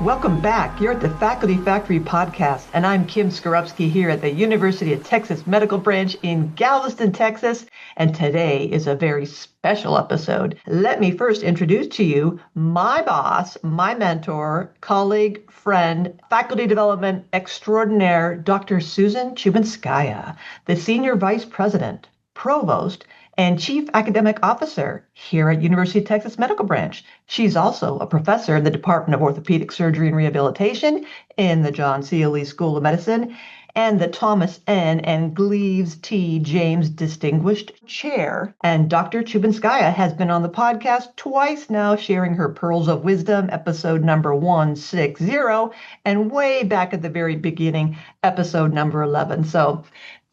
Welcome back. You're at the Faculty Factory podcast, and I'm Kim Skorupski here at the University of Texas Medical Branch in Galveston, Texas, and today is a very special episode. Let me first introduce to you my boss, my mentor, colleague, friend, faculty development extraordinaire, Dr. Susan Chubinskaya, the Senior Vice President, Provost, and Chief Academic Officer here at University of Texas Medical Branch. She's also a professor in the Department of Orthopedic Surgery and Rehabilitation in the John C. Lee School of Medicine and the Thomas N. and Gleaves T. James Distinguished Chair. And Dr. Chubinskaya has been on the podcast twice now, sharing her Pearls of Wisdom, episode number 160, and way back at the very beginning, episode number 11. So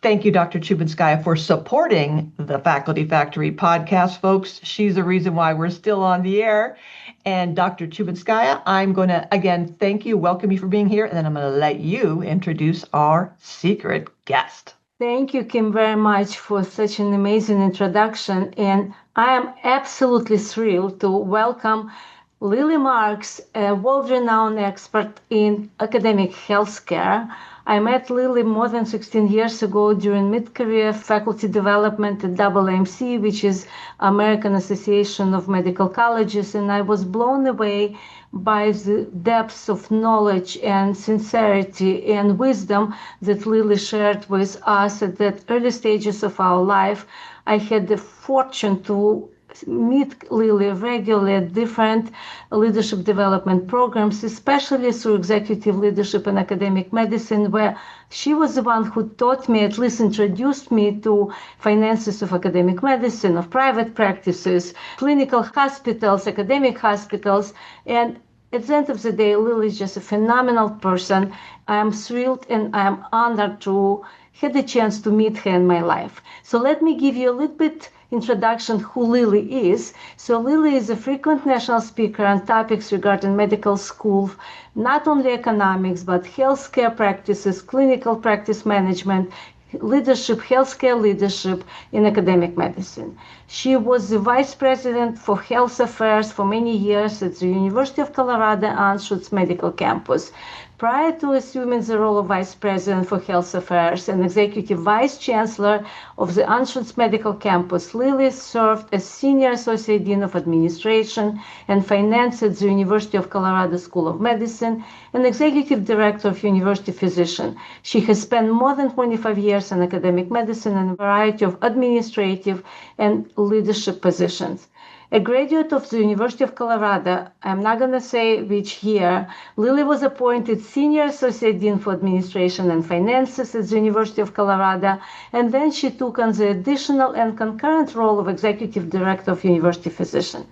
thank you, Dr. Chubinskaya, for supporting the Faculty Factory podcast, folks. She's the reason why we're still on the air. And Dr. Chubinskaya, I'm going to, again, thank you, welcome you for being here, and then I'm going to let you introduce our secret guest. Thank you, Kim, very much for such an amazing introduction. And I am absolutely thrilled to welcome Lilly Marks, a world-renowned expert in academic healthcare. I met Lilly more than 16 years ago during mid-career faculty development at AAMC, which is American Association of Medical Colleges, and I was blown away by the depths of knowledge and sincerity and wisdom that Lilly shared with us at the early stages of our life. I had the fortune to meet Lilly regularly at different leadership development programs, especially through executive leadership and academic medicine, where she was the one who taught me, at least introduced me to finances of academic medicine, of private practices, clinical hospitals, academic hospitals. And at the end of the day, Lilly is just a phenomenal person. I am thrilled and I am honored to have the chance to meet her in my life. So let me give you a little bit introduction who Lilly is. So Lilly is a frequent national speaker on topics regarding medical school, not only economics, but healthcare practices, clinical practice management, leadership, healthcare leadership in academic medicine. She was the vice president for health affairs for many years at the University of Colorado Anschutz Medical Campus. Prior to assuming the role of Vice President for Health Affairs and Executive Vice Chancellor of the Anschutz Medical Campus, Lilly served as Senior Associate Dean of Administration and Finance at the University of Colorado School of Medicine and Executive Director of University Physician. She has spent more than 25 years in academic medicine and a variety of administrative and leadership positions. A graduate of the University of Colorado, I'm not going to say which year, Lilly was appointed Senior Associate Dean for Administration and Finances at the University of Colorado, and then she took on the additional and concurrent role of Executive Director of University Physician.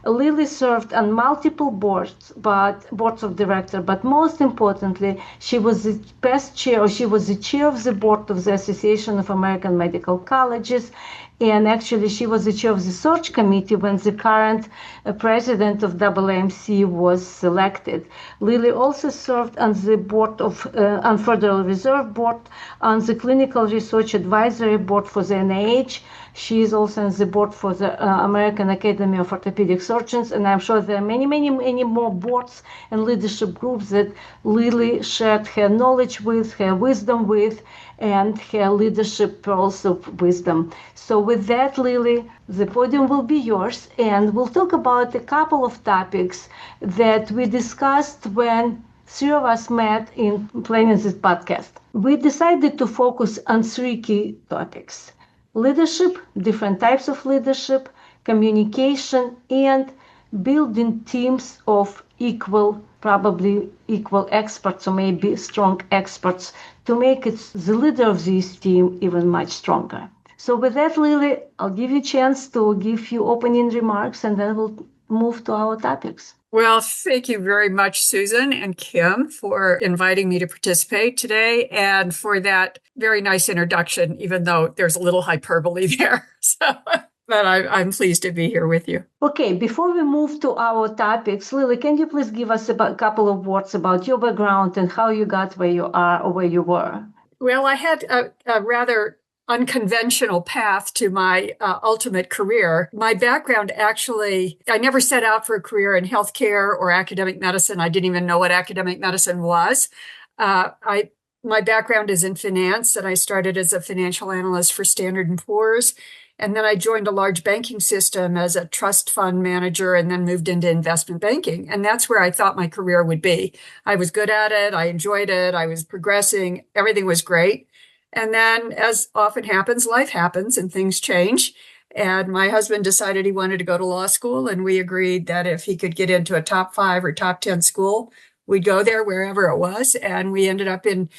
Lilly served on multiple boards of directors, but most importantly, she was the chair of the board of the Association of American Medical Colleges, and actually she was the chair of the search committee when the current president of AAMC was selected. Lilly also served on the board on Federal Reserve Board, on the Clinical Research Advisory Board for the NIH. She is also on the board for the American Academy of Orthopedic Surgeons, and I'm sure there are many, many, many more boards and leadership groups that Lilly shared her knowledge with, her wisdom with, and her leadership pearls of wisdom. So with that, Lilly, the podium will be yours, and we'll talk about a couple of topics that we discussed when three of us met in planning this podcast. We decided to focus on three key topics: leadership, different types of leadership, communication, and building teams of probably equal experts, or maybe strong experts, to make the leader of this team even much stronger. So with that, Lilly, I'll give you a chance to give you opening remarks, and then we'll move to our topics. Well, thank you very much, Susan and Kim, for inviting me to participate today and for that very nice introduction, even though there's a little hyperbole there. But I'm pleased to be here with you. Okay, before we move to our topics, Lilly, can you please give us a couple of words about your background and how you got where you are or where you were? Well, I had a rather unconventional path to my ultimate career. My background actually, I never set out for a career in healthcare or academic medicine. I didn't even know what academic medicine was. My background is in finance, and I started as a financial analyst for Standard & Poor's. And then I joined a large banking system as a trust fund manager and then moved into investment banking. And that's where I thought my career would be. I was good at it. I enjoyed it. I was progressing. Everything was great. And then, as often happens, life happens and things change. And my husband decided he wanted to go to law school. And we agreed that if he could get into a top 5 or top 10 school, we'd go there wherever it was. And we ended up in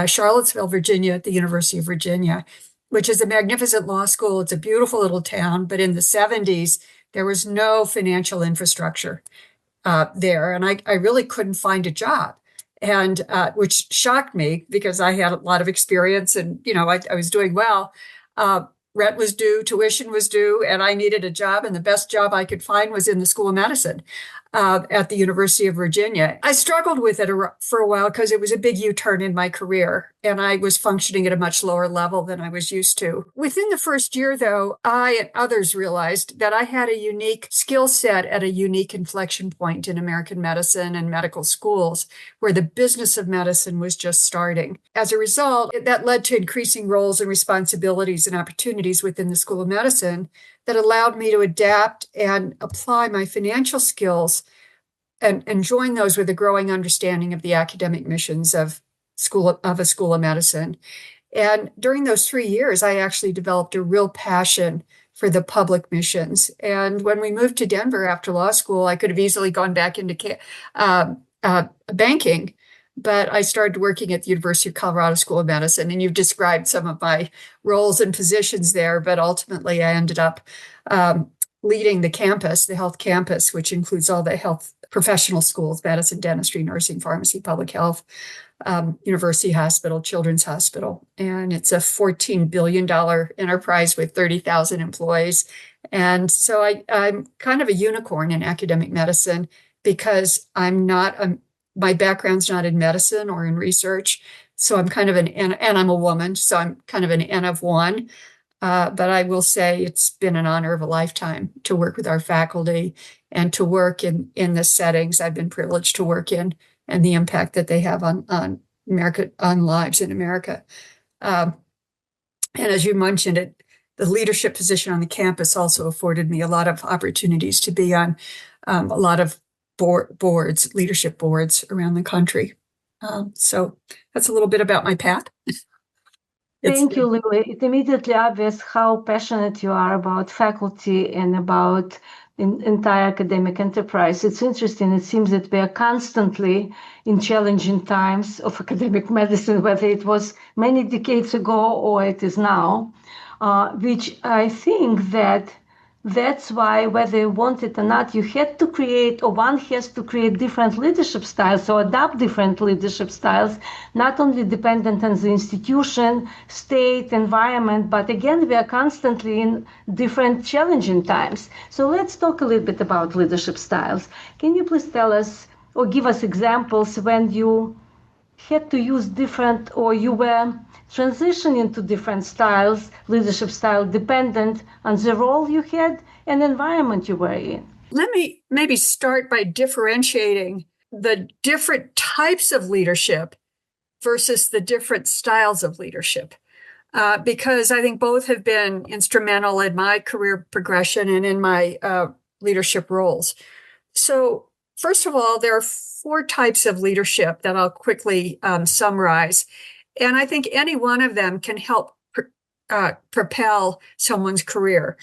Charlottesville, Virginia, at the University of Virginia, which is a magnificent law school. It's a beautiful little town. But in the 70s, there was no financial infrastructure there. And I really couldn't find a job. And which shocked me because I had a lot of experience and, I was doing well. Rent was due, tuition was due, and I needed a job. And the best job I could find was in the School of Medicine at the University of Virginia. I struggled with it for a while because it was a big U-turn in my career, and I was functioning at a much lower level than I was used to. Within the first year, though, I and others realized that I had a unique skill set at a unique inflection point in American medicine and medical schools, where the business of medicine was just starting. As a result, that led to increasing roles and responsibilities and opportunities within the School of Medicine that allowed me to adapt and apply my financial skills and join those with a growing understanding of the academic missions of a school of medicine. And during those 3 years, I actually developed a real passion for the public missions. And when we moved to Denver after law school, I could have easily gone back into banking, but I started working at the University of Colorado School of Medicine, and you've described some of my roles and positions there, but ultimately I ended up leading the campus, the health campus, which includes all the health professional schools, medicine, dentistry, nursing, pharmacy, public health, University Hospital, Children's Hospital. And it's a $14 billion enterprise with 30,000 employees. And so I'm kind of a unicorn in academic medicine because my background's not in medicine or in research. So I'm kind of and I'm a woman, so I'm kind of an N of one. But I will say it's been an honor of a lifetime to work with our faculty and to work in the settings I've been privileged to work in and the impact that they have on America, on lives in America. And as you mentioned, the leadership position on the campus also afforded me a lot of opportunities to be on a lot of boards, leadership boards around the country. So that's a little bit about my path. Thank you, Lilly. It's immediately obvious how passionate you are about faculty and about entire academic enterprise. It's interesting. It seems that we are constantly in challenging times of academic medicine, whether it was many decades ago or it is now, which I think that's why, whether you want it or not, you had to create, or one has to create different leadership styles or adopt different leadership styles, not only dependent on the institution, state, environment, but again, we are constantly in different challenging times. So let's talk a little bit about leadership styles. Can you please tell us or give us examples when you had to use different, or you were transitioning to different styles, leadership style, dependent on the role you had and environment you were in? Let me maybe start by differentiating the different types of leadership versus the different styles of leadership, because I think both have been instrumental in my career progression and in my leadership roles. So first of all, there are 4 types of leadership that I'll quickly summarize. And I think any one of them can help propel someone's career.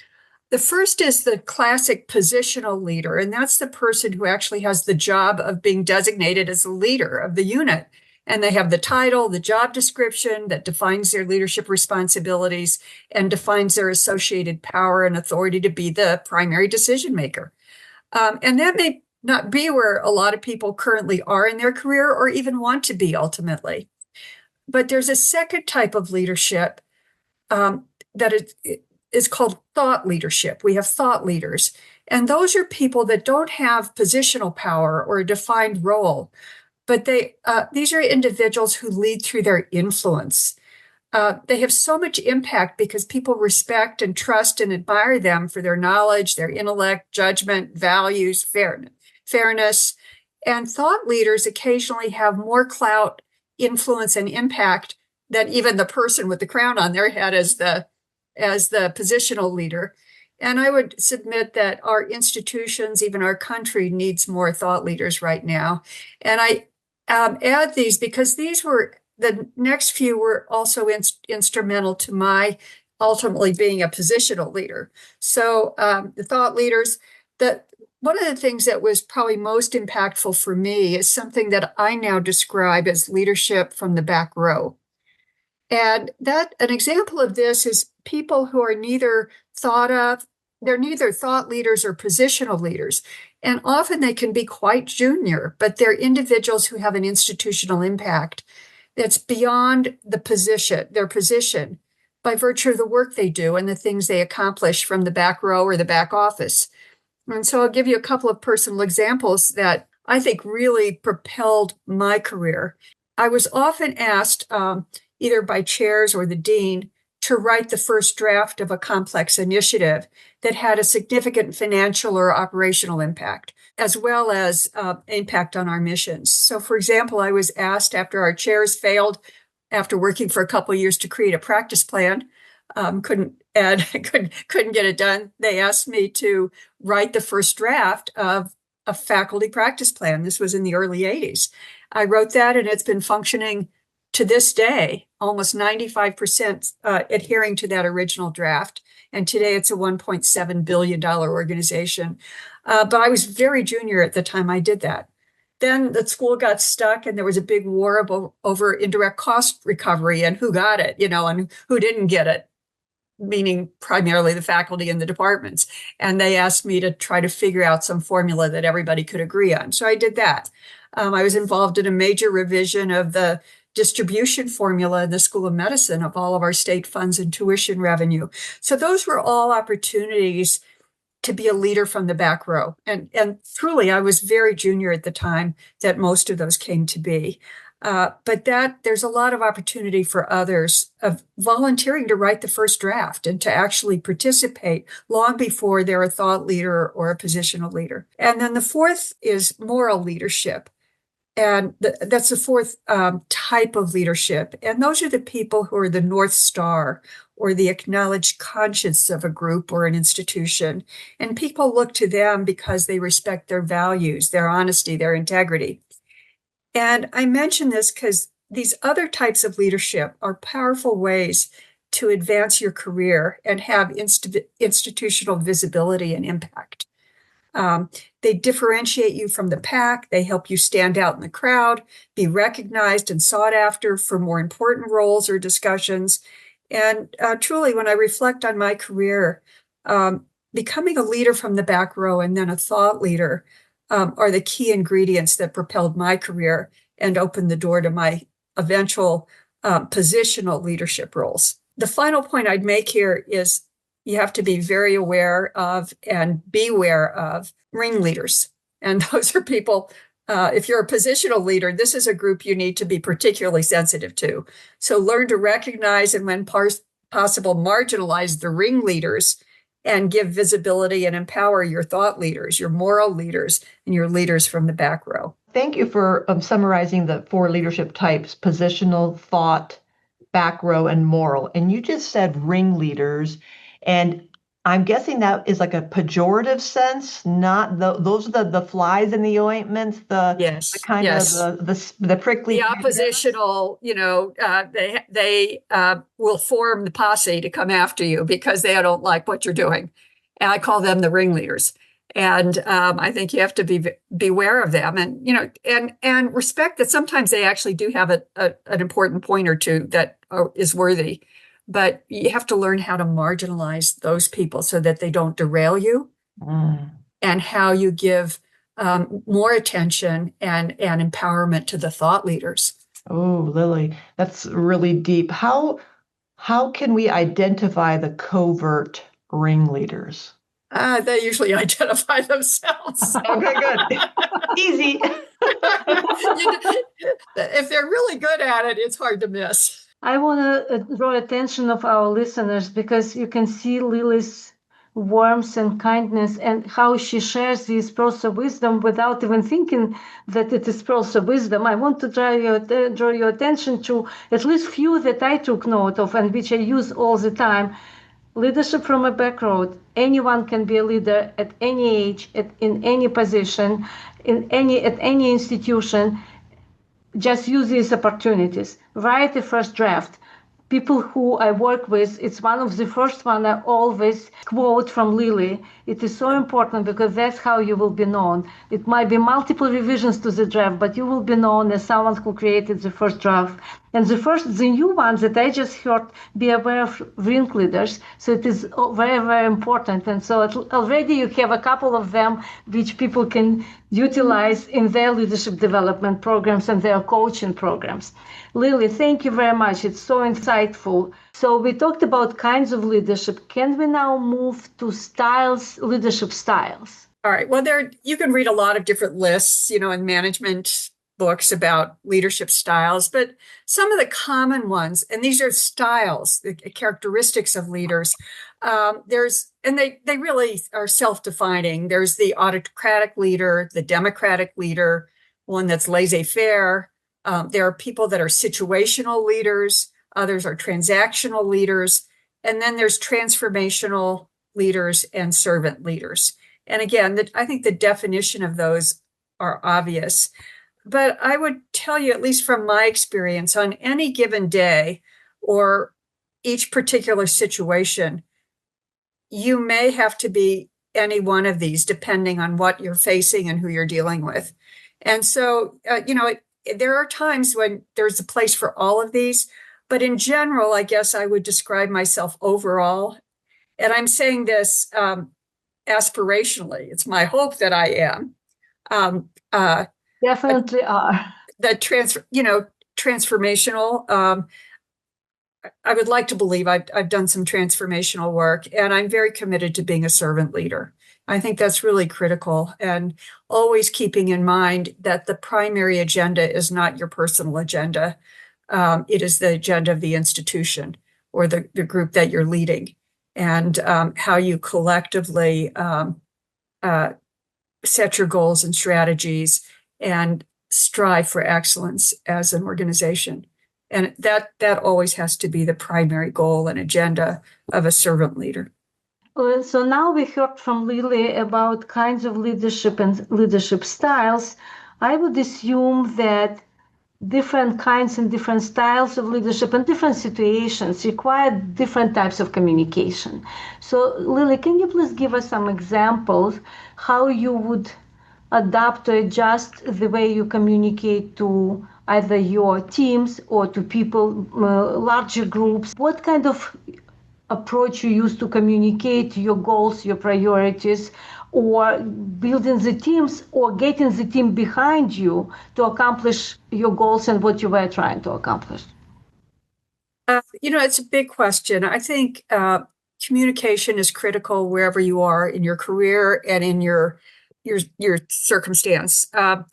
The first is the classic positional leader, and that's the person who actually has the job of being designated as the leader of the unit. And they have the title, the job description that defines their leadership responsibilities and defines their associated power and authority to be the primary decision maker. And that may not be where a lot of people currently are in their career or even want to be ultimately. But there's a second type of leadership that is called thought leadership. We have thought leaders. And those are people that don't have positional power or a defined role, but these are individuals who lead through their influence. they have so much impact because people respect and trust and admire them for their knowledge, their intellect, judgment, values, fairness. And thought leaders occasionally have more clout, influence, and impact than even the person with the crown on their head as the positional leader. And I would submit that our institutions, even our country, needs more thought leaders right now. And I add these because the next few were also instrumental to my ultimately being a positional leader. So the thought leaders, that one of the things that was probably most impactful for me is something that I now describe as leadership from the back row. And an example of this is people who are they're neither thought leaders or positional leaders. And often they can be quite junior, but they're individuals who have an institutional impact that's beyond their position by virtue of the work they do and the things they accomplish from the back row or the back office. And so I'll give you a couple of personal examples that I think really propelled my career. I was often asked, either by chairs or the dean, to write the first draft of a complex initiative that had a significant financial or operational impact, as well as impact on our missions. So, for example, I was asked after our chairs failed, after working for a couple of years, to create a practice plan. Couldn't get it done. They asked me to write the first draft of a faculty practice plan. This was in the early 80s. I wrote that, and it's been functioning to this day, almost 95% adhering to that original draft. And today it's a $1.7 billion organization. But I was very junior at the time I did that. Then the school got stuck, and there was a big war over indirect cost recovery and who got it, and who didn't get it, meaning primarily the faculty and the departments. And they asked me to try to figure out some formula that everybody could agree on. So I did that. I was involved in a major revision of the distribution formula in the School of Medicine of all of our state funds and tuition revenue. So those were all opportunities to be a leader from the back row. And truly, I was very junior at the time that most of those came to be. But there's a lot of opportunity for others of volunteering to write the first draft and to actually participate long before they're a thought leader or a positional leader. And then the fourth is moral leadership. And that's the fourth type of leadership. And those are the people who are the North Star or the acknowledged conscience of a group or an institution. And people look to them because they respect their values, their honesty, their integrity. And I mention this because these other types of leadership are powerful ways to advance your career and have institutional visibility and impact. They differentiate you from the pack. They help you stand out in the crowd, be recognized and sought after for more important roles or discussions. And truly, when I reflect on my career, becoming a leader from the back row and then a thought leader are the key ingredients that propelled my career and opened the door to my eventual positional leadership roles. The final point I'd make here is you have to be very aware of and beware of ringleaders. And those are people, if you're a positional leader, this is a group you need to be particularly sensitive to. So learn to recognize and when possible, marginalize the ringleaders and give visibility and empower your thought leaders, your moral leaders, and your leaders from the back row. Thank you for summarizing the four leadership types: positional, thought, back row, and moral. And you just said ringleaders. And I'm guessing that is like a pejorative sense, not those are the flies in the ointments, the kind of the prickly. The oppositional, they will form the posse to come after you because they don't like what you're doing. And I call them the ringleaders. And I think you have to beware of them and respect that sometimes they actually do have an important point or two that is worthy. But you have to learn how to marginalize those people so that they don't derail you and how you give more attention and empowerment to the thought leaders. Oh, Lilly, that's really deep. How can we identify the covert ringleaders? They usually identify themselves. Okay, good. Easy. If they're really good at it, it's hard to miss. I want to draw attention of our listeners because you can see Lily's warmth and kindness and how she shares these pearls of wisdom without even thinking that it is pearls of wisdom. I want to draw your attention to at least few that I took note of and which I use all the time. Leadership from a background. Anyone can be a leader at any age, in any position, at any institution. Just use these opportunities. Write a first draft. People who I work with, it's one of the first one I always quote from Lilly. It is so important because that's how you will be known. It might be multiple revisions to the draft, but you will be known as someone who created the first draft. And the new ones that I just heard, be aware of ring leaders. So it is very, very important. And so already you have a couple of them which people can utilize in their leadership development programs and their coaching programs. Lilly, thank you very much. It's so insightful. So we talked about kinds of leadership. Can we now move to styles, leadership styles? All right. Well, you can read a lot of different lists, in management books about leadership styles, but some of the common ones, and these are styles, the characteristics of leaders. They really are self-defining. There's the autocratic leader, the democratic leader, one that's laissez-faire. There are people that are situational leaders. Others are transactional leaders. And then there's transformational leaders and servant leaders. And again, I think the definition of those are obvious. But I would tell you, at least from my experience, on any given day or each particular situation, you may have to be any one of these depending on what you're facing and who you're dealing with. And so, there are times when there's a place for all of these. But in general, I guess I would describe myself overall. And I'm saying this aspirationally. It's my hope that I am. Definitely are. That transformational. I would like to believe I've done some transformational work, and I'm very committed to being a servant leader. I think that's really critical, and always keeping in mind that the primary agenda is not your personal agenda. It is the agenda of the institution or the group that you're leading, and how you collectively set your goals and strategies and strive for excellence as an organization. And that always has to be the primary goal and agenda of a servant leader. So now we heard from Lilly about kinds of leadership and leadership styles. I would assume that different kinds and different styles of leadership and different situations require different types of communication. So Lilly, can you please give us some examples how you would adapt or adjust the way you communicate to either your teams or to people, larger groups? What kind of approach you use to communicate your goals, your priorities, or building the teams or getting the team behind you to accomplish your goals and what you were trying to accomplish? It's a big question. I think communication is critical wherever you are in your career and in your circumstance. Let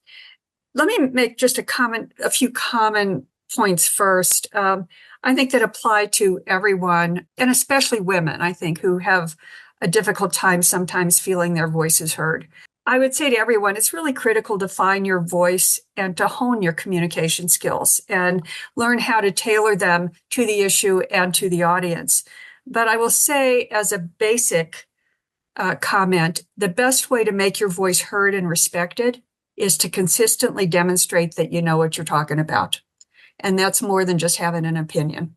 me make just a few common points first. I think that apply to everyone, and especially women, I think, who have a difficult time sometimes feeling their voices heard. I would say to everyone, it's really critical to find your voice and to hone your communication skills and learn how to tailor them to the issue and to the audience. But I will say, as a basic comment, the best way to make your voice heard and respected is to consistently demonstrate that you know what you're talking about. And that's more than just having an opinion.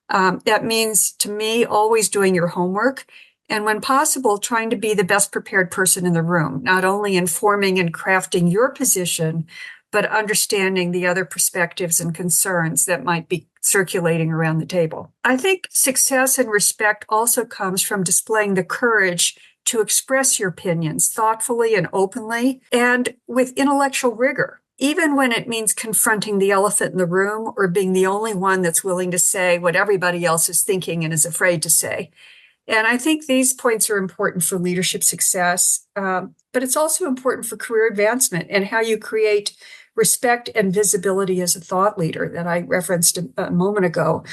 That means, to me, always doing your homework, and when possible, trying to be the best prepared person in the room, not only informing and crafting your position, but understanding the other perspectives and concerns that might be circulating around the table. I think success and respect also comes from displaying the courage to express your opinions thoughtfully and openly and with intellectual rigor, even when it means confronting the elephant in the room or being the only one that's willing to say what everybody else is thinking and is afraid to say. And I think these points are important for leadership success, but it's also important for career advancement and how you create respect and visibility as a thought leader that I referenced a moment ago.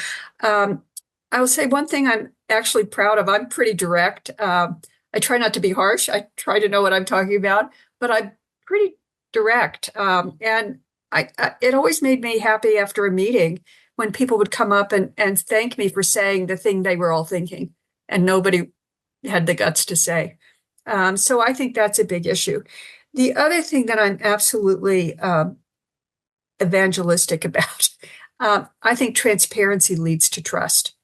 I will say one thing I'm actually proud of. I'm pretty direct. I try not to be harsh. I try to know what I'm talking about, but I'm pretty direct. And it always made me happy after a meeting when people would come up and thank me for saying the thing they were all thinking, and nobody had the guts to say. So I think that's a big issue. The other thing that I'm absolutely evangelistic about, I think transparency leads to trust.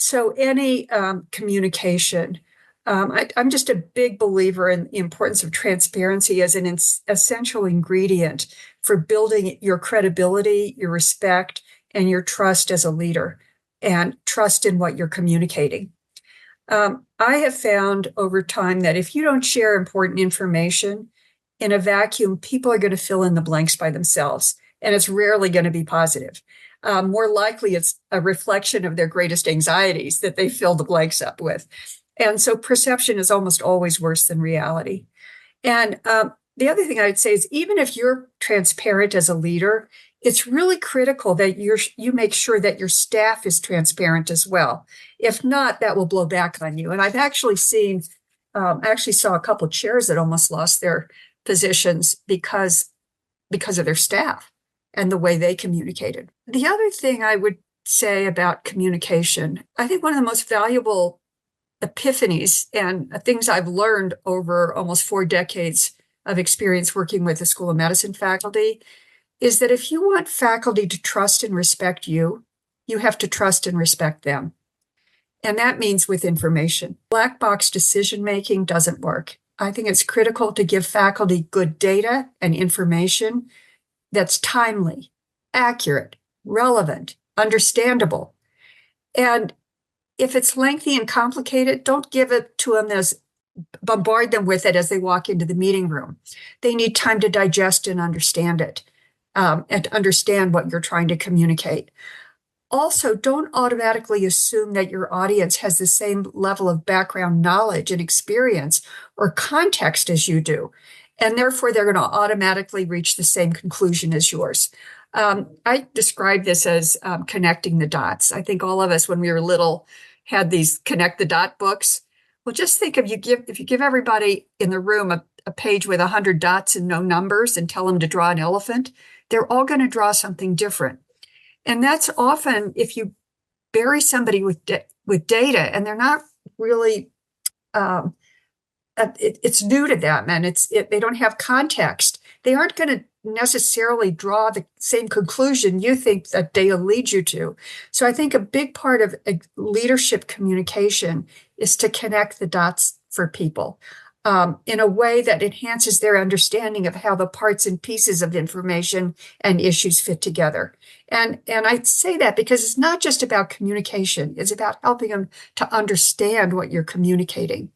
So any communication, I'm just a big believer in the importance of transparency as an essential ingredient for building your credibility, your respect, and your trust as a leader, and trust in what you're communicating. I have found over time that if you don't share important information in a vacuum, people are going to fill in the blanks by themselves, and it's rarely going to be positive. More likely, it's a reflection of their greatest anxieties that they fill the blanks up with. And so perception is almost always worse than reality. And the other thing I'd say is even if you're transparent as a leader, it's really critical that you make sure that your staff is transparent as well. If not, that will blow back on you. And I've actually seen, I actually saw a couple of chairs that almost lost their positions because of their staff and the way they communicated. The other thing I would say about communication, I think one of the most valuable epiphanies and things I've learned over almost 4 decades of experience working with the School of Medicine faculty is that if you want faculty to trust and respect you, you have to trust and respect them. And that means with information. Black box decision-making doesn't work. I think it's critical to give faculty good data and information that's timely, accurate, relevant, understandable. And if it's lengthy and complicated, don't give it to them bombard them with it as they walk into the meeting room. They need time to digest and understand it, and to understand what you're trying to communicate. Also, don't automatically assume that your audience has the same level of background knowledge and experience or context as you do, and therefore they're going to automatically reach the same conclusion as yours. I describe this as connecting the dots. I think all of us, when we were little, had these connect the dot books. Well, just think if you give everybody in the room a page with 100 dots and no numbers and tell them to draw an elephant, they're all going to draw something different. And that's often if you bury somebody with data and they're not really, it's new to them and they don't have context. They aren't going to necessarily draw the same conclusion you think that data leads you to. So I think a big part of leadership communication is to connect the dots for people in a way that enhances their understanding of how the parts and pieces of information and issues fit together. And I say that because it's not just about communication, it's about helping them to understand what you're communicating.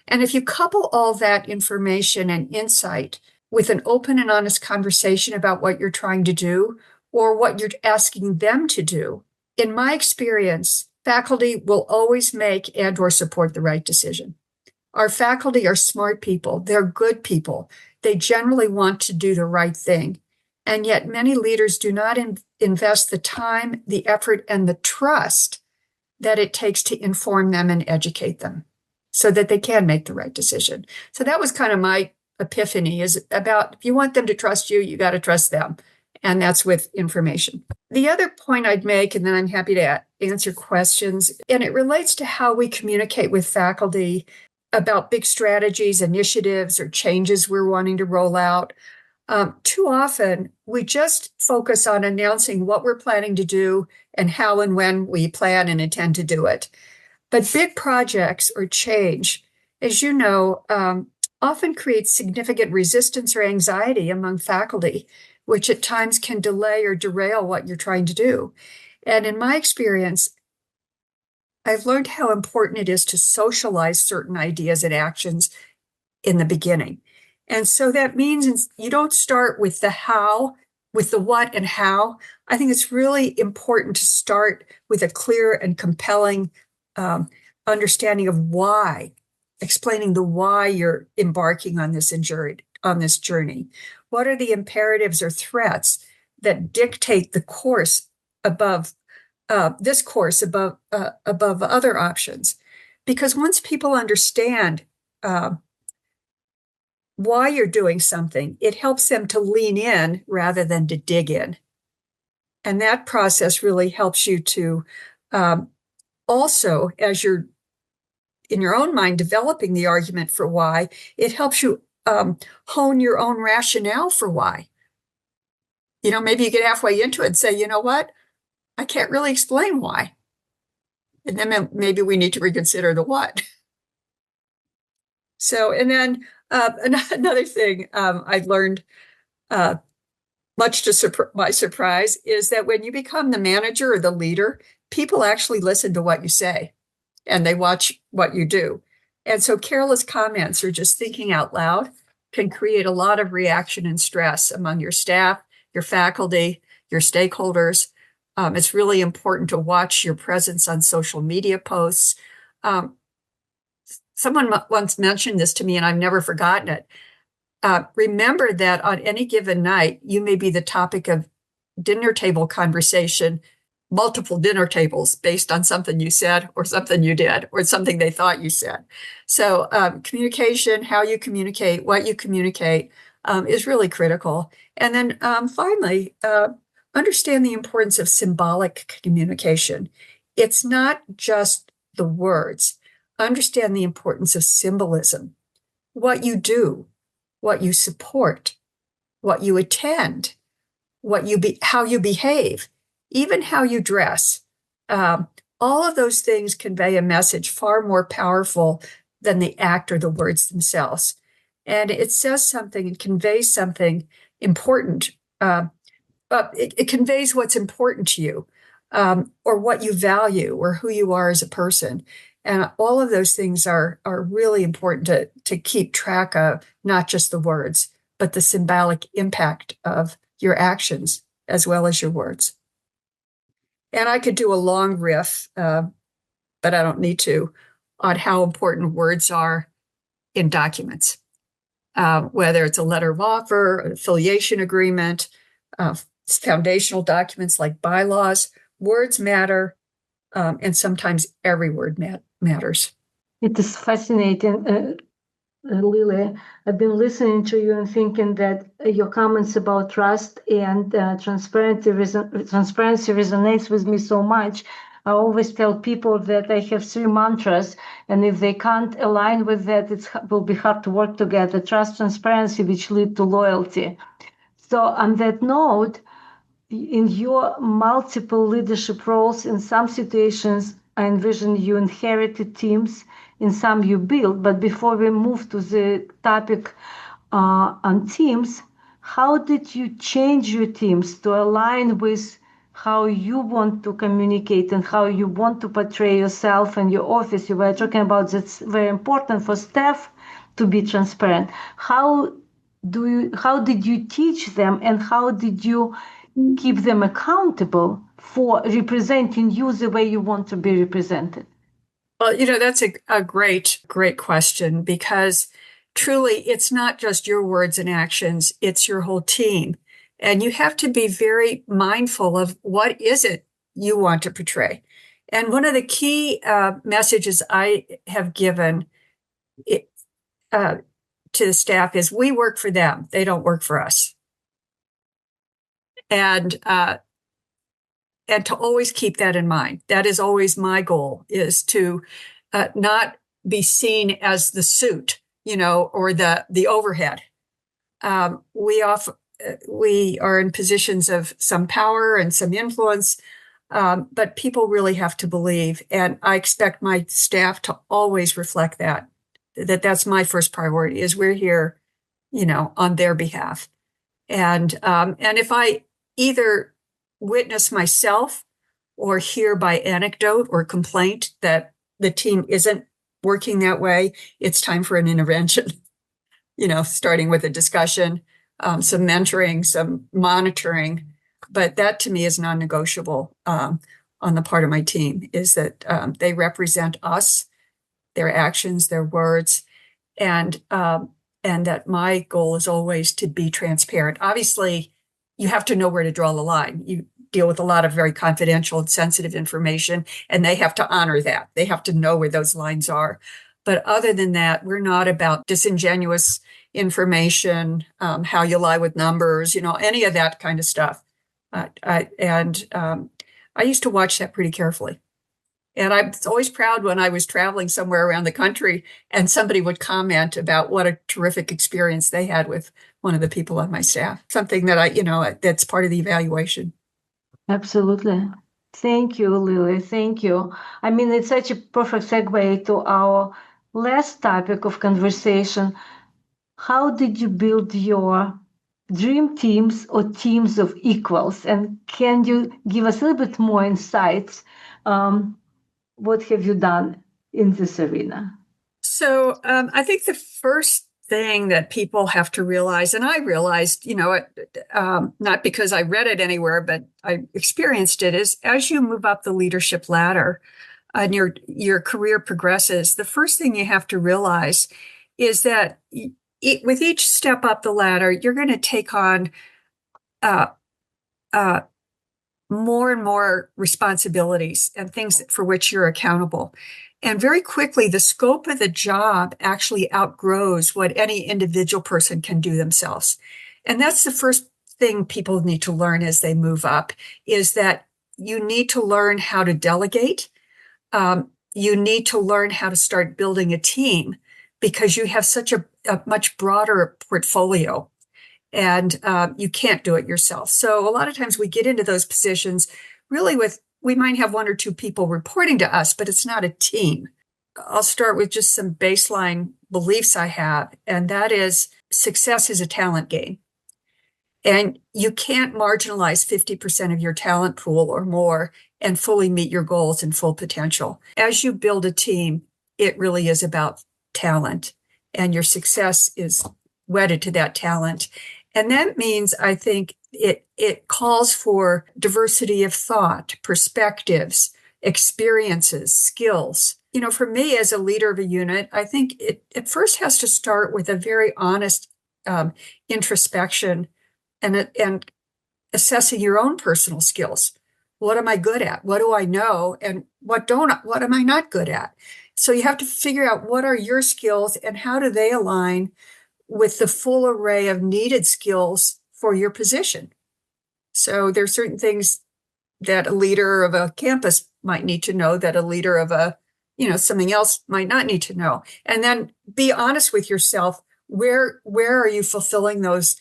And if you couple all that information and insight with an open and honest conversation about what you're trying to do or what you're asking them to do, in my experience, faculty will always make and or support the right decision. Our faculty are smart people. They're good people. They generally want to do the right thing. And yet many leaders do not invest the time, the effort, and the trust that it takes to inform them and educate them so that they can make the right decision. So that was kind of my epiphany, is about if you want them to trust you, you got to trust them. And that's with information. The other point I'd make, and then I'm happy to answer questions, and it relates to how we communicate with faculty about big strategies, initiatives, or changes we're wanting to roll out. Too often, we just focus on announcing what we're planning to do and how and when we plan and intend to do it. But big projects or change, as you know, often creates significant resistance or anxiety among faculty, which at times can delay or derail what you're trying to do. And in my experience, I've learned how important it is to socialize certain ideas and actions in the beginning. And so that means you don't start with the how, with the what and how. I think it's really important to start with a clear and compelling understanding of why, explaining the why you're embarking on this journey. What are the imperatives or threats that dictate the course above above other options? Because once people understand why you're doing something, it helps them to lean in rather than to dig in. And that process really helps you to also, as you're in your own mind developing the argument for why, it helps you hone your own rationale for why. Maybe you get halfway into it and say, you know what? I can't really explain why. And then maybe we need to reconsider the what. So, and then another thing I've learned, much to my surprise, is that when you become the manager or the leader, people actually listen to what you say and they watch what you do. And so careless comments or just thinking out loud can create a lot of reaction and stress among your staff, your faculty, your stakeholders. It's really important to watch your presence on social media posts. Someone once mentioned this to me, and I've never forgotten it. Remember that on any given night, you may be the topic of dinner table conversation, multiple dinner tables based on something you said or something you did or something they thought you said. So communication, how you communicate, what you communicate is really critical. And then finally, understand the importance of symbolic communication. It's not just the words. Understand the importance of symbolism, what you do, what you support, what you attend, how you behave, even how you dress. All of those things convey a message far more powerful than the act or the words themselves. And it says something, it conveys something important. But it conveys what's important to you, or what you value, or who you are as a person. And all of those things are really important to keep track of, not just the words, but the symbolic impact of your actions as well as your words. And I could do a long riff, but I don't need to, on how important words are in documents, whether it's a letter of offer, an affiliation agreement, foundational documents like bylaws. Words matter, and sometimes every word matters. It is fascinating, Lily. I've been listening to you and thinking that your comments about trust and transparency resonates with me so much. I always tell people that I have 3 mantras, and if they can't align with that, it will be hard to work together. Trust, transparency, which lead to loyalty. So on that note, in your multiple leadership roles, in some situations, I envision you inherited teams, in some you built. But before we move to the topic on teams, how did you change your teams to align with how you want to communicate and how you want to portray yourself and your office? You were talking about that's very important for staff to be transparent. How did you teach them, and how did you keep them accountable for representing you the way you want to be represented? Well, that's a great question, because truly it's not just your words and actions, it's your whole team. And you have to be very mindful of what is it you want to portray. And one of the key messages I have given to the staff is, we work for them, they don't work for us. And to always keep that in mind. That is always my goal, is to not be seen as the suit, or the overhead. We are in positions of some power and some influence, but people really have to believe. And I expect my staff to always reflect that's my first priority, is we're here, on their behalf. And if I either witness myself or hear by anecdote or complaint that the team isn't working that way, it's time for an intervention, starting with a discussion, some mentoring, some monitoring. But that to me is non-negotiable on the part of my team, is that they represent us their actions, their words, and that my goal is always to be transparent. Obviously, you have to know where to draw the line. You deal with a lot of very confidential and sensitive information, and they have to honor that. They have to know where those lines are. But other than that, we're not about disingenuous information, how you lie with numbers, any of that kind of stuff. I used to watch that pretty carefully. And I was always proud when I was traveling somewhere around the country and somebody would comment about what a terrific experience they had with one of the people on my staff, something that that's part of the evaluation. Absolutely. Thank you, Lily. Thank you. I mean, it's such a perfect segue to our last topic of conversation. How did you build your dream teams or teams of equals? And can you give us a little bit more insights? What have you done in this arena? So I think the first thing that people have to realize, and I realized, not because I read it anywhere, but I experienced it, is as you move up the leadership ladder and your career progresses, the first thing you have to realize is that with each step up the ladder, you're going to take on more and more responsibilities and things for which you're accountable. And very quickly, the scope of the job actually outgrows what any individual person can do themselves. And that's the first thing people need to learn as they move up, is that you need to learn how to delegate. You need to learn how to start building a team because you have such a much broader portfolio. And you can't do it yourself. So a lot of times we get into those positions really we might have one or two people reporting to us, but it's not a team. I'll start with just some baseline beliefs I have, and that is success is a talent game. And you can't marginalize 50% of your talent pool or more and fully meet your goals and full potential. As you build a team, it really is about talent, and your success is wedded to that talent. And that means, I think, it calls for diversity of thought, perspectives, experiences, skills. For me as a leader of a unit, I think it first has to start with a very honest introspection and assessing your own personal skills. What am I good at? What do I know? And what am I not good at? So you have to figure out what are your skills and how do they align with the full array of needed skills for your position. So there's certain things that a leader of a campus might need to know that a leader of something else might not need to know. And then be honest with yourself. Where are you fulfilling those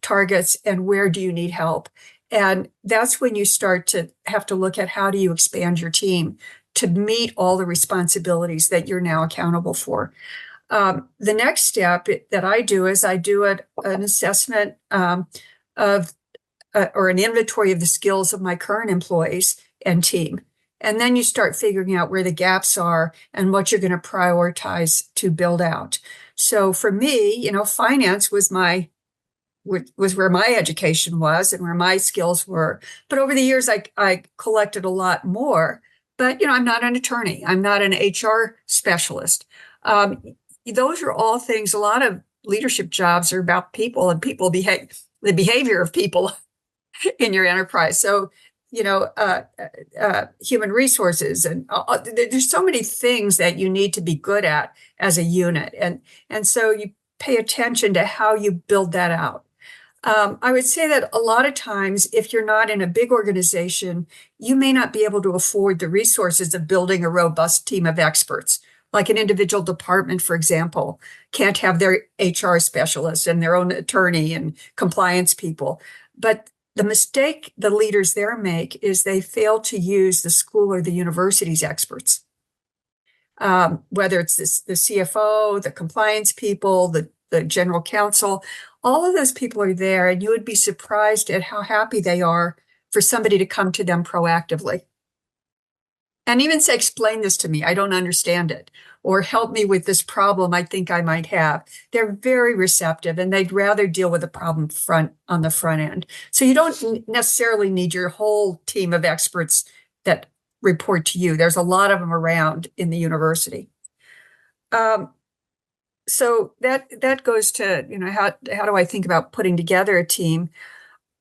targets and where do you need help? And that's when you start to have to look at how do you expand your team to meet all the responsibilities that you're now accountable for. The next step that I do is I do an assessment or an inventory of the skills of my current employees and team. And then you start figuring out where the gaps are and what you're going to prioritize to build out. So for me, finance was where my education was and where my skills were. But over the years, I collected a lot more. But, I'm not an attorney. I'm not an HR specialist. Those are all things. A lot of leadership jobs are about people and the behavior of people in your enterprise. So, human resources and there's so many things that you need to be good at as a unit. And so you pay attention to how you build that out. I would say that a lot of times, if you're not in a big organization, you may not be able to afford the resources of building a robust team of experts. Like an individual department, for example, can't have their HR specialists and their own attorney and compliance people. But the mistake the leaders there make is they fail to use the school or the university's experts. Whether it's the CFO, the compliance people, the general counsel, all of those people are there, and you would be surprised at how happy they are for somebody to come to them proactively. And even say, explain this to me, I don't understand it, or help me with this problem I think I might have. They're very receptive, and they'd rather deal with the problem on the front end. So you don't necessarily need your whole team of experts that report to you. There's a lot of them around in the university. So that goes to, how do I think about putting together a team?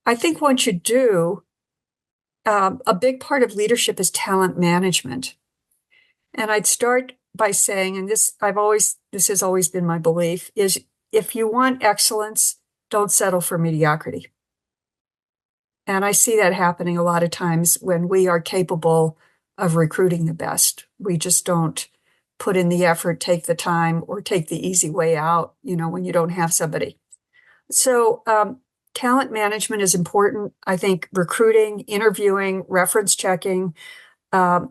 I think once you do, a big part of leadership is talent management. And I'd start by saying, and this has always been my belief, is if you want excellence, don't settle for mediocrity. And I see that happening a lot of times when we are capable of recruiting the best. We just don't put in the effort, take the time, or take the easy way out, when you don't have somebody. So talent management is important. I think recruiting, interviewing, reference checking. I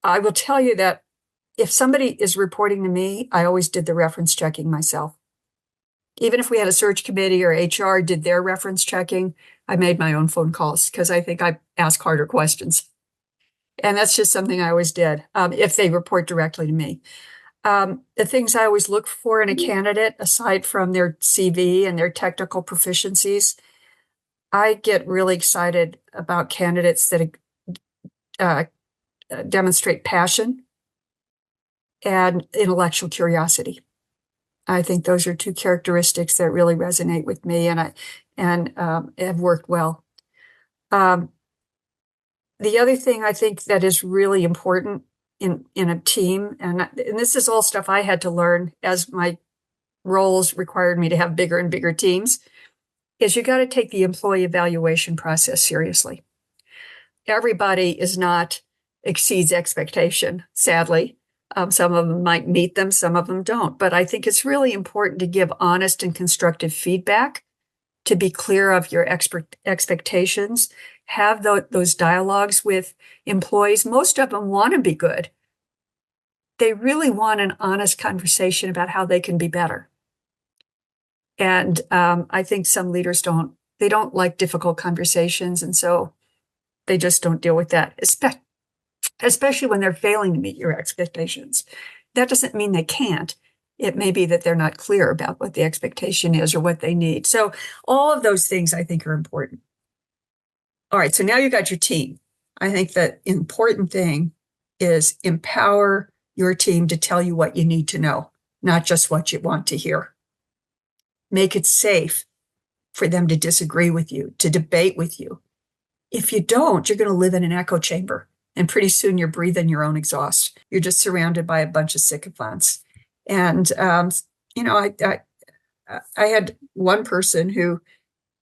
will tell you that if somebody is reporting to me, I always did the reference checking myself. Even if we had a search committee or HR did their reference checking, I made my own phone calls because I think I ask harder questions. And that's just something I always did if they report directly to me. The things I always look for in a candidate, aside from their CV and their technical proficiencies, I get really excited about candidates that demonstrate passion and intellectual curiosity. I think those are two characteristics that really resonate with me and have worked well. The other thing I think that is really important in a team, and this is all stuff I had to learn as my roles required me to have bigger and bigger teams, is you got to take the employee evaluation process seriously. Everybody exceeds expectation, sadly. Some of them might meet them, some of them don't. But I think it's really important to give honest and constructive feedback, to be clear of your expectations, have those dialogues with employees. Most of them want to be good. They really want an honest conversation about how they can be better. And I think some leaders don't like difficult conversations. And so they just don't deal with that, especially when they're failing to meet your expectations. That doesn't mean they can't. It may be that they're not clear about what the expectation is or what they need. So all of those things I think are important. All right, so now you got your team. I think the important thing is empower your team to tell you what you need to know, not just what you want to hear. Make it safe for them to disagree with you, to debate with you. If you don't, you're going to live in an echo chamber. And pretty soon you're breathing your own exhaust. You're just surrounded by a bunch of sycophants. And, I had one person who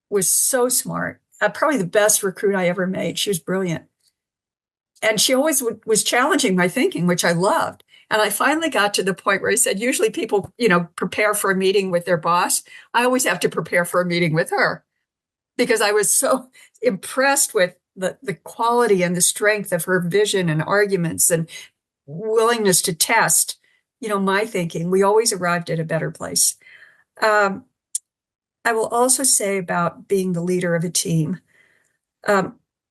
was so smart, probably the best recruit I ever made. She was brilliant. And she always was challenging my thinking, which I loved. And I finally got to the point where I said, usually people, prepare for a meeting with their boss. I always have to prepare for a meeting with her because I was so impressed with the quality and the strength of her vision and arguments and willingness to test, my thinking. We always arrived at a better place. I will also say about being the leader of a team,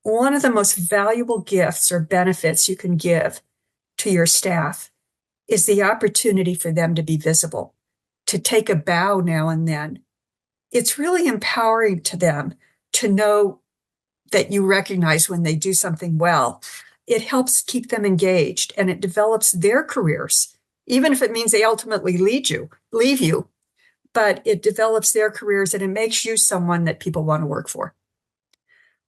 one of the most valuable gifts or benefits you can give to your staff is the opportunity for them to be visible, to take a bow now and then. It's really empowering to them to know that you recognize when they do something well. It helps keep them engaged and it develops their careers, even if it means they ultimately leave you, but it develops their careers and it makes you someone that people want to work for.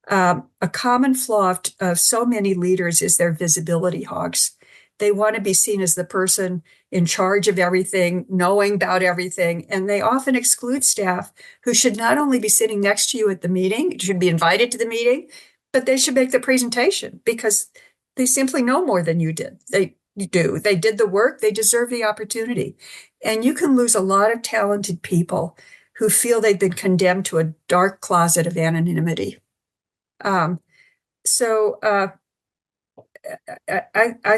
A common flaw of so many leaders is their visibility hogs. They want to be seen as the person in charge of everything, knowing about everything, and they often exclude staff who should not only be sitting next to you at the meeting, should be invited to the meeting, but they should make the presentation because they simply know more than you did. They did the work, they deserve the opportunity. And you can lose a lot of talented people who feel they've been condemned to a dark closet of anonymity. I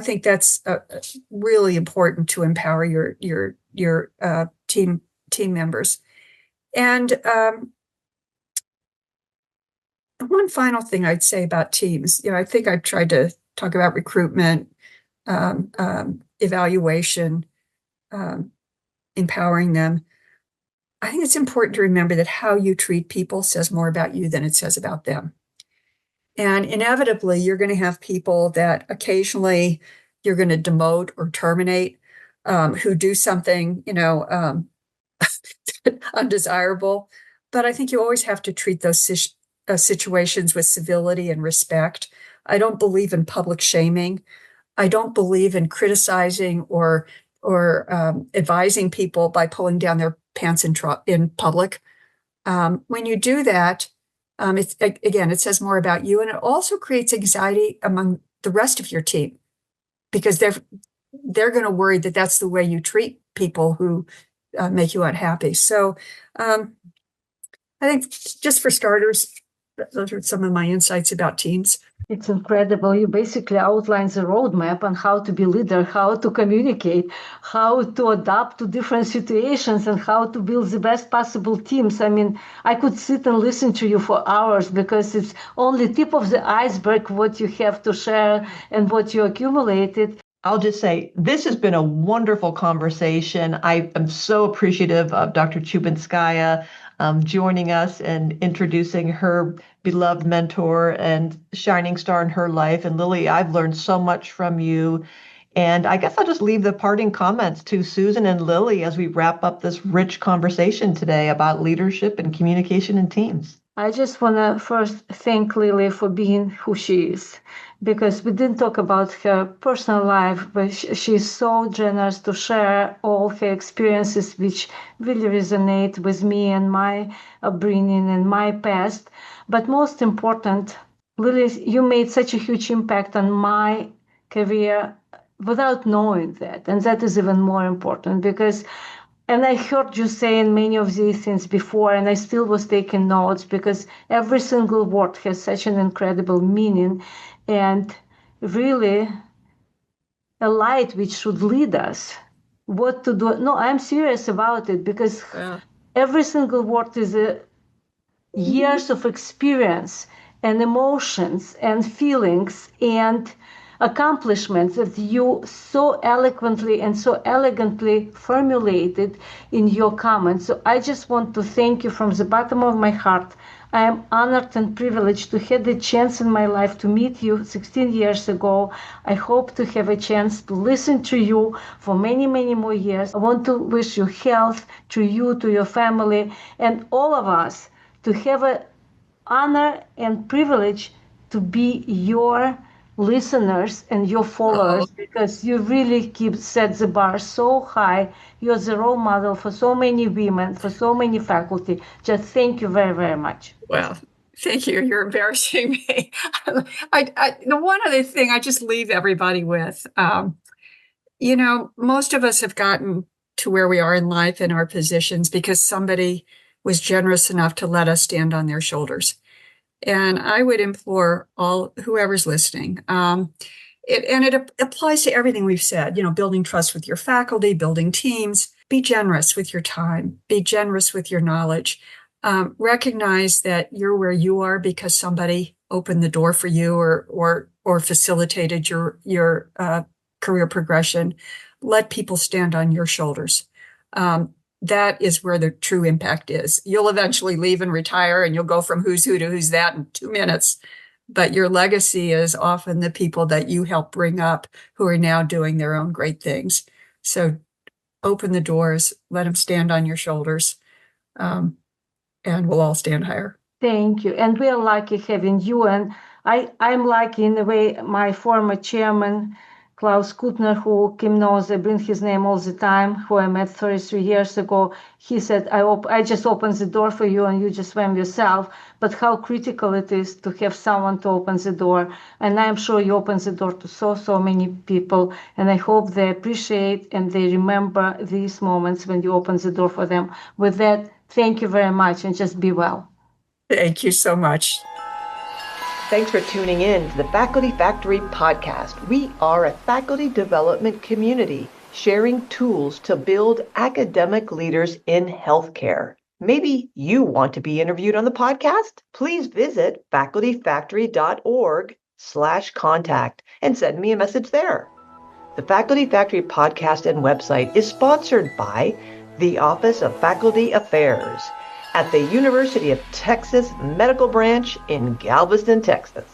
think that's really important to empower your team members. And one final thing I'd say about teams, I think I've tried to talk about recruitment, evaluation, empowering them. I think it's important to remember that how you treat people says more about you than it says about them. And inevitably, you're going to have people that occasionally you're going to demote or terminate. who do something, undesirable. But I think you always have to treat those situations with civility and respect. I don't believe in public shaming. I don't believe in criticizing or advising people by pulling down their pants in public. When you do that, it says more about you, and it also creates anxiety among the rest of your team because they're going to worry that that's the way you treat people who make you unhappy. So I think just for starters, those are some of my insights about teams. It's incredible. You basically outline the roadmap on how to be leader, how to communicate, how to adapt to different situations, and how to build the best possible teams. I mean, I could sit and listen to you for hours because it's only tip of the iceberg what you have to share and what you accumulated. I'll just say this has been a wonderful conversation. I am so appreciative of Dr. Chubinskaya joining us and introducing her beloved mentor and shining star in her life. And Lilly, I've learned so much from you. And I guess I'll just leave the parting comments to Susan and Lilly as we wrap up this rich conversation today about leadership and communication in teams. I just want to first thank Lilly for being who she is, because we didn't talk about her personal life, but she's so generous to share all her experiences, which really resonate with me and my upbringing and my past. But most important, Lilly, you made such a huge impact on my career without knowing that. And that is even more important because and I heard you saying many of these things before, and I still was taking notes because every single word has such an incredible meaning and really a light which should lead us what to do. No, I'm serious about it because every single word is years of experience and emotions and feelings and accomplishments that you so eloquently and so elegantly formulated in your comments. So I just want to thank you from the bottom of my heart. I am honored and privileged to have the chance in my life to meet you 16 years ago. I hope to have a chance to listen to you for many, many more years. I want to wish you health, to you, to your family, and all of us to have an honor and privilege to be your listeners and your followers because you really set the bar so high. You're the role model for so many women, for so many faculty. Just thank you very, very much. Well, thank you. You're embarrassing me. The one other thing I just leave everybody with, most of us have gotten to where we are in life in our positions because somebody was generous enough to let us stand on their shoulders. And I would implore whoever's listening, it applies to everything we've said, building trust with your faculty, building teams, be generous with your time, be generous with your knowledge, recognize that you're where you are because somebody opened the door for you or facilitated your career progression. Let people stand on your shoulders. That is where the true impact is. You'll eventually leave and retire and you'll go from who's who to who's that in 2 minutes. But your legacy is often the people that you help bring up who are now doing their own great things. So open the doors, let them stand on your shoulders, and we'll all stand higher. Thank you. And we're lucky having you. And I'm lucky in a way, my former chairman, Klaus Kuttner, who Kim knows, I bring his name all the time, who I met 33 years ago, he said, I just opened the door for you and you just went yourself. But how critical it is to have someone to open the door. And I'm sure you opened the door to so many people. And I hope they appreciate and they remember these moments when you open the door for them. With that, thank you very much and just be well. Thank you so much. Thanks for tuning in to the Faculty Factory podcast. We are a faculty development community sharing tools to build academic leaders in healthcare. Maybe you want to be interviewed on the podcast? Please visit facultyfactory.org/contact and send me a message there. The Faculty Factory podcast and website is sponsored by the Office of Faculty Affairs at the University of Texas Medical Branch in Galveston, Texas.